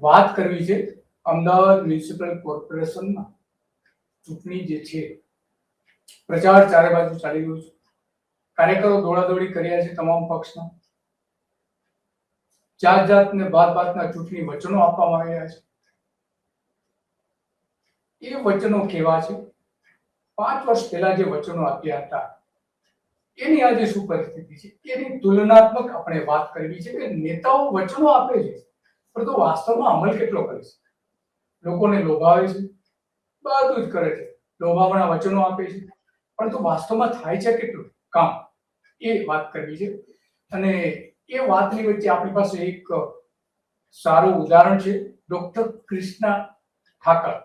વાત કરવી છે અમદાવાદ મ્યુનિસિપલ કોર્પોરેશનમાં ચૂંટણી જે છે, પ્રચાર ચારે બાજુ ચાલી રહ્યો છે. કાર્યકરો દોડાદોડી કર્યા છે તમામ પક્ષના. જાત જાતને બાતના ચૂંટણી વચનો આપવામાં આવ્યા છે. એ વચનો કેવા છે? 5 વર્ષ પહેલા જે વચનો આપ્યા હતા એની આજે શું પરિસ્થિતિ છે એની તુલનાત્મક આપણે વાત કરવી છે કે નેતાઓ વચનો આપે છે પરંતુ વાસ્તવમાં અમલ કેટલો કરે છે. લોકોને લોભાવે છે, બધું જ કરે છે, લોભાવણા વચનો આપે છે, પરંતુ વાસ્તવમાં થાય છે કેટલું કામ, એ વાત કરવી છે. અને એ વાતની વચ્ચે આપણી પાસે એક સારું ઉદાહરણ છે, ડોક્ટર કૃષ્ણા ઠાકર,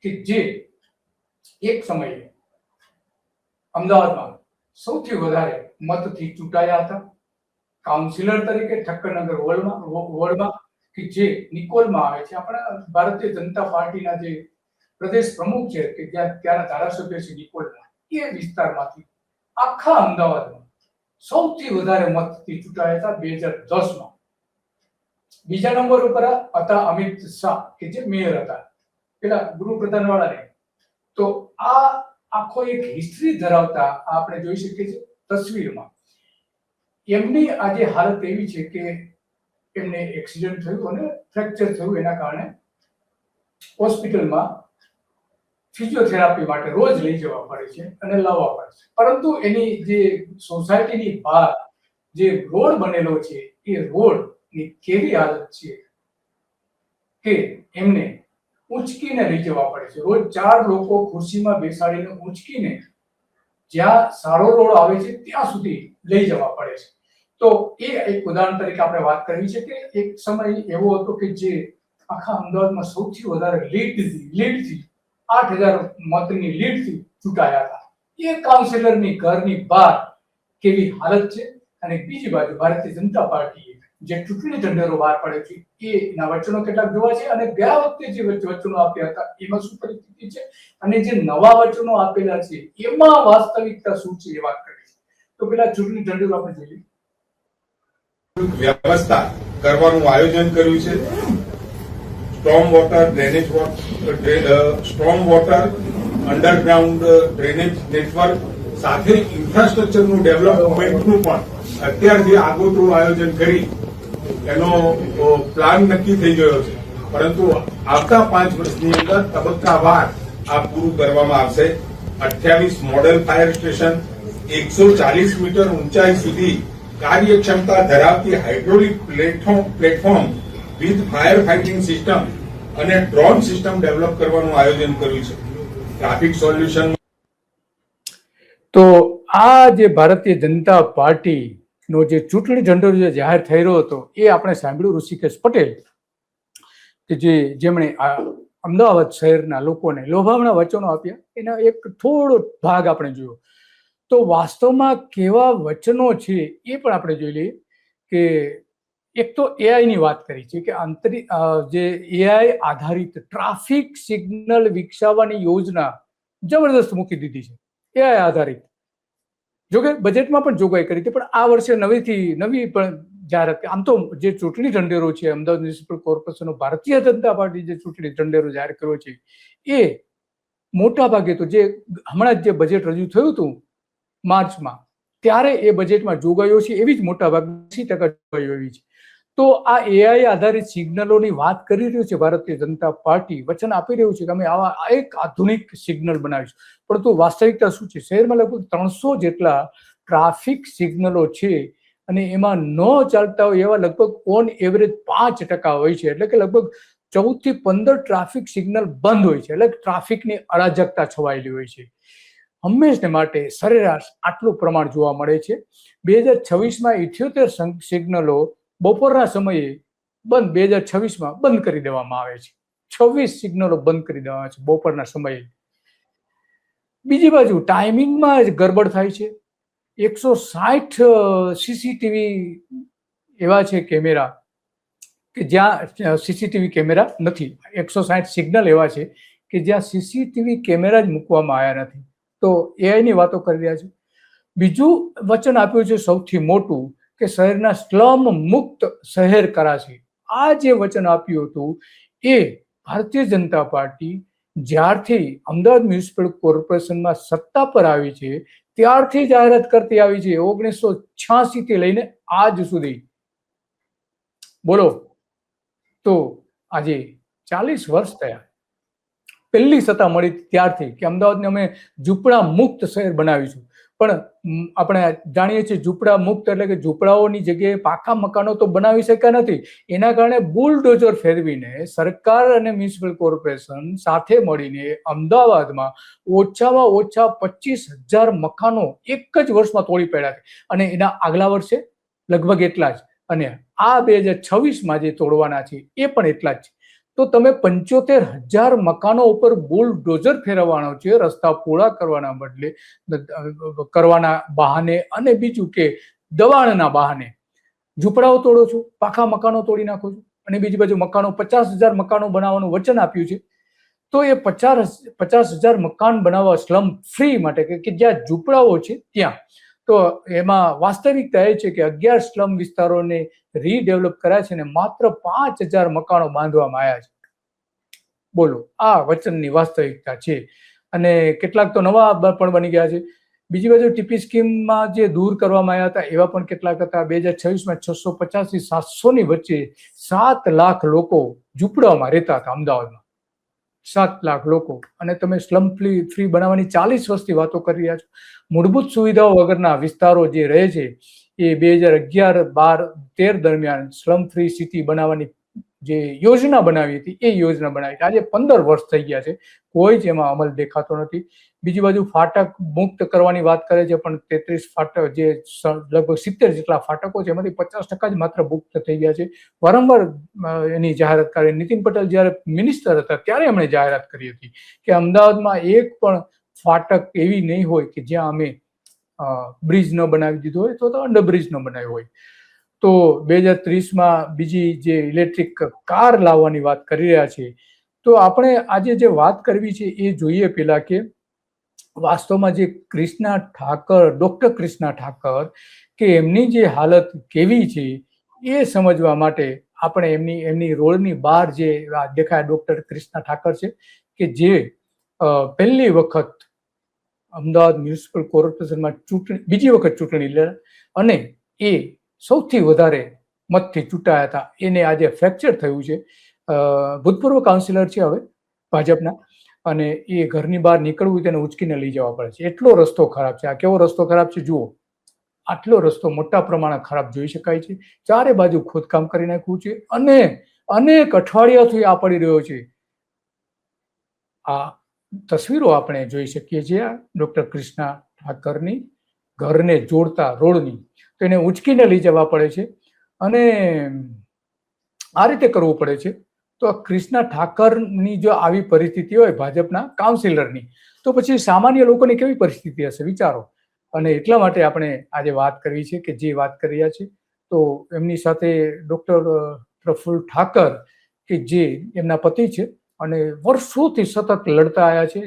કે જે એક સમયે અમદાવાદમાં સૌથી વધારે મતથી ચૂંટાયા હતા કાઉન્સિલર તરીકે ઠક્કરનગર વોર્ડમાં, કે જે નિકોલમાં આવે છે. આપણા ભારતીય જનતા પાર્ટીના જે પ્રદેશ પ્રમુખ છે કે ત્યાંના ધારાસભ્ય છે નિકોલના, એ વિસ્તારમાંથી આખા અમદાવાદમાં સૌથી વધારે મતથી ચૂંટાયા હતા 2010માં. બીજા નંબર ઉપર હતા અમિત શાહ, કે જે મેયર હતા પેલા ગૃહપ્રધાન વાળા. તો આ આખો એક હિસ્ટ્રી ધરાવતા આપણે જોઈ શકીએ છીએ તસવીરમાં. એમની આજે હાલત એવી છે કે એમને એક્સિડન્ટ થયું અને ફ્રેક્ચર થયું, એના કારણે હોસ્પિટલમાં ફિઝિયોથેરાપી માટે રોજ લઈ જવા પડે છે અને લાવવા પડે છે. પરંતુ એની જે સોસાયટીની બહાર જે રોડ બનેલો છે એ રોડની કેવી હાલત છે કે એમને ઊંચકીને લઈ જવા પડે છે. રોજ 4 લોકો ખુરશીમાં બેસાડીને ઊંચકીને જ્યાં સારો રોડ આવે છે ત્યાં સુધી લઈ જવા પડે છે. તો એ એક ઉદાહરણ તરીકે આપણે વાત કરવી છે કે એક સમય એવો હતો કે જે આખા અમદાવાદમાં સૌથી વધારે લીડથી 8000 મતની લીડથી ચૂંટાયા હતા. એ કાઉન્સિલરની ઘરની બહાર કેવી હાલત છે. અને બીજી બાજુ ભારતીય જનતા પાર્ટીએ જે ચૂંટણી ઢંઢેરો બહાર પાડ્યો છે એના વચનો કેટલાક જોવા છે, અને ગયા વખતે જે વચનો આપ્યા હતા એમાં શું પરિસ્થિતિ છે, અને જે નવા વચનો આપેલા છે એમાં વાસ્તવિકતા શું છે એ વાત કરી છે. તો પેલા ચૂંટણી ઢંઢેરો આપણે જોઈએ. વ્યવસ્થા કરવાનું આયોજન કર્યું છે. Storm water drainage storm water underground drainage network સાથે ઇન્ફ્રાસ્ટ્રક્ચરનું ડેવલપમેન્ટનું પણ અત્યારથી આગોતરું આયોજન કરી એનો પ્લાન નક્કી થઈ ગયો છે. પરંતુ આવતા 5 વર્ષની અંદર તબક્કાવાર આ પૂરું કરવામાં આવશે. 28 મોડેલ ફાયર સ્ટેશન, 140 મીટર ઊંચાઈ સુધી કાર્યક્ષમતા ધરાવતી hydraulic platform with fire fighting system અને ડ્રોન સિસ્ટમ ડેવલપ કરવાનું આયોજન કર્યું છે. Traffic solution. તો આ જે ભારતીય જનતા પાર્ટીનો જે ચૂંટણી ઢંઢેરો જે જાહેર થઈ રહ્યો હતો એ આપણે સાંભળ્યું ઋષિકેશ પટેલ, કે જેમણે અમદાવાદ શહેરના લોકોને લોભાવણા વચનો આપ્યા. એના એક થોડો ભાગ આપણે જોયો. તો વાસ્તવમાં કેવા વચનો છે એ પણ આપણે જોઈ લઈએ. કે એક તો એઆઈ ની વાત કરી છે કે જે એઆઈ આધારિત ટ્રાફિક સિગ્નલ વિકસાવવાની યોજના જબરદસ્ત મૂકી દીધી છે, એઆઈ આધારિત. જોકે બજેટમાં પણ જોગવાઈ કરી હતી, પણ આ વર્ષે નવી પણ જાહેરાત. આમ તો જે ચૂંટણી ઢંઢેરો છે અમદાવાદ મ્યુનિસિપલ કોર્પોરેશનનો ભારતીય જનતા પાર્ટી જે ચૂંટણી ઢંઢેરો જાહેર કર્યો છે એ મોટા ભાગે તો જે હમણાં જ જે બજેટ રજૂ થયું હતું માર્ચમાં, ત્યારે એ બજેટમાં જોગવાઈઓ છે એવી જ મોટા ભાગે 80% જોગવાઈઓ એવી છે. તો આ એઆઈ આધારિત સિગ્નલોની વાત કરી રહ્યું છે ભારતીય જનતા પાર્ટી, વચન આપી રહ્યું છે કે અમે આવા એક આધુનિક સિગ્નલ બનાવીશું. પરંતુ વાસ્તવિકતા શું છે? શહેરમાં લગભગ 300 જેટલા ટ્રાફિક સિગ્નલો છે અને એમાં ન ચાલતા હોય એવા લગભગ ઓન એવરેજ 5% હોય છે. એટલે કે લગભગ 14 થી 15 ટ્રાફિક સિગ્નલ બંધ હોય છે. એટલે ટ્રાફિકની અરાજકતા છવાયેલી હોય છે. હંમેશને માટે સરેરાશ આટલું પ્રમાણ જોવા મળે છે. 2026માં 78 સિગ્નલો બપોરના સમયે બંધ 2026માં બંધ કરી દેવામાં આવે છે. 26 સિગ્નલો બંધ કરી દેવામાં આવે છે બપોરના સમયે. બીજી બાજુ ટાઈમિંગમાં જ ગડબડ થાય છે. 160 સીસીટીવી એવા છે કેમેરા કે જ્યાં સીસીટીવી કેમેરા નથી. 160 સિગ્નલ એવા છે કે જ્યાં સીસીટીવી કેમેરા જ મૂકવામાં આવ્યા નથી. તો એઆઈ ની વાતો કરી રહ્યા છે. બીજું વચન આપ્યું છે સૌથી મોટું, કે શહેરના સ્લમ મુક્ત શહેર કરાશે. આ જે વચન આપ્યું હતું એ ભારતીય જનતા પાર્ટી જ્યારથી અમદાવાદ મ્યુનિસિપલ કોર્પોરેશનમાં સત્તા પર આવી છે ત્યારથી જાહેરાત કરતી આવી છે, 1986 થી લઈને આજ સુધી. બોલો, તો આજે 40 વર્ષ થયા પહેલી સત્તા મળી ત્યારથી કે અમદાવાદને અમે ઝૂંપડા મુક્ત શહેર બનાવીશું. પણ આપણે જાણીએ છીએ ઝૂંપડા મુક્ત એટલે કે ઝૂંપડાઓની જગ્યાએ પાકા મકાનો તો બનાવી શક્યા નથી. એના કારણે બુલડોઝર ફેરવીને સરકાર અને મ્યુનિસિપલ કોર્પોરેશન સાથે મળીને અમદાવાદમાં ઓછામાં ઓછા 25,000 મકાનો એક જ વર્ષમાં તોડી પાડ્યા છે. અને એના આગલા વર્ષે લગભગ એટલા જ, અને આ 2026માં જે તોડવાના છે એ પણ એટલા જ છે. તો તમે 75,000 મકાનો ઉપર બુલડોઝર ફેરવવાનો છે રસ્તા પહોળા કરવાના બદલે, કરવાના બહાને, અને બીજું કે દબાણના બહાને ઝૂંપડાઓ તોડો છો, પાકા મકાનો તોડી નાખો છો. અને બીજી બાજુ મકાનો 50,000 મકાનો બનાવવાનું વચન આપ્યું છે. તો એ 50,000 મકાન બનાવવા સ્લમ ફ્રી માટે કે જ્યાં ઝૂંપડાઓ છે ત્યાં, તો એમાં વાસ્તવિકતા એ છે કે 11 સ્લમ વિસ્તારોને રીડેવલપ કર્યા છે અને માત્ર 5,000 મકાનો બાંધવામાં આવ્યા છે. બોલો, આ વચનની વાસ્તવિકતા છે. અને કેટલાક તો નવા પણ બની ગયા છે. બીજી બાજુ ટીપી સ્કીમમાં જે દૂર કરવામાં આવ્યા હતા એવા પણ કેટલાક હતા. 2026માં 650 થી 700 ની વચ્ચે 7 લાખ લોકો ઝૂંપડામાં રહેતા હતા અમદાવાદમાં. 7 લાખ લોકો, અને તમે સ્લમ ફ્રી બનાવવાની 40 વર્ષથી વાતો કરી રહ્યા છો. મૂળભૂત સુવિધાઓ વગરના વિસ્તારો જે રહે છે એ 2011, 12, 13 દરમિયાન સ્લમ ફ્રી સિટી બનાવવાની જે યોજના બનાવી હતી એ યોજના બનાવી. આજે 15 વર્ષ થઈ ગયા છે, કોઈ જ એમાં અમલ દેખાતો નથી. બીજી બાજુ ફાટક મુક્ત કરવાની વાત કરે છે, પણ 33 ફાટક, જે લગભગ 70 જેટલા ફાટકો છે એમાંથી 50% જ માત્ર મુક્ત થઈ ગયા છે. વારંવાર એની જાહેરાત કરી. નીતિન પટેલ જ્યારે મિનિસ્ટર હતા ત્યારે એમણે જાહેરાત કરી હતી કે અમદાવાદમાં એક પણ ફાટક એવી નહીં હોય કે જ્યાં અમે બ્રિજ ન બનાવી દીધો હોય, તો અંડરબ્રિજ ન બનાવ્યો હોય. તો 2030માં બીજી જે ઇલેક્ટ્રિક કાર લાવવાની વાત કરી રહ્યા છે. તો આપણે આજે જે વાત કરવી છે એ જોઈએ પેલા કે વાસ્તવમાં જે ક્રિષ્ના ઠાકર, ડોક્ટર ક્રિષ્ના ઠાકર, કે એમની જે હાલત કેવી છે એ સમજવા માટે આપણે એમની રોડની બહાર જે દેખાય ડોક્ટર ક્રિષ્ના ઠાકર છે કે જે પહેલી વખત અમદાવાદ મ્યુનિસિપલ કોર્પોરેશનમાં બીજી વખત ચૂંટણી લડ્યા અને એ સૌથી વધારે મતથી ચૂંટાયા હતા. એને આજે ફ્રેક્ચર થયું છે. ભૂતપૂર્વ કાઉન્સિલર છે હવે ભાજપના, અને એ ઘરની બહાર નીકળવું તેને ઉચકીને લઈ જવા પડે છે. એટલો રસ્તો ખરાબ છે. આ કેવો રસ્તો ખરાબ છે જુઓ. આટલો રસ્તો મોટા પ્રમાણે ખરાબ જોઈ શકાય છે. ચારે બાજુ ખોદકામ કરી નાખ્યું છે અને અનેક અઠવાડિયાથી આ પડી રહ્યો છે. આ તસવીરો આપણે જોઈ શકીએ છીએ ડોક્ટર ક્રિષ્ના ઠાકરની ઘરને જોડતા રોડની. તો એને ઉચકીને લઈ જવા પડે છે અને આ રીતે કરવું પડે છે. તો ક્રિષ્ના ઠાકરની જો આવી પરિસ્થિતિ હોય ભાજપના કાઉન્સિલરની, તો પછી સામાન્ય લોકોની કેવી પરિસ્થિતિ હશે વિચારો. અને એટલા માટે આપણે આજે વાત કરવી છે કે જે વાત કરી રહ્યા છે. તો એમની સાથે ડોક્ટર પ્રફુલ્લ ઠાકર કે જે એમના પતિ છે અને વર્ષોથી સતત લડતા આવ્યા છે.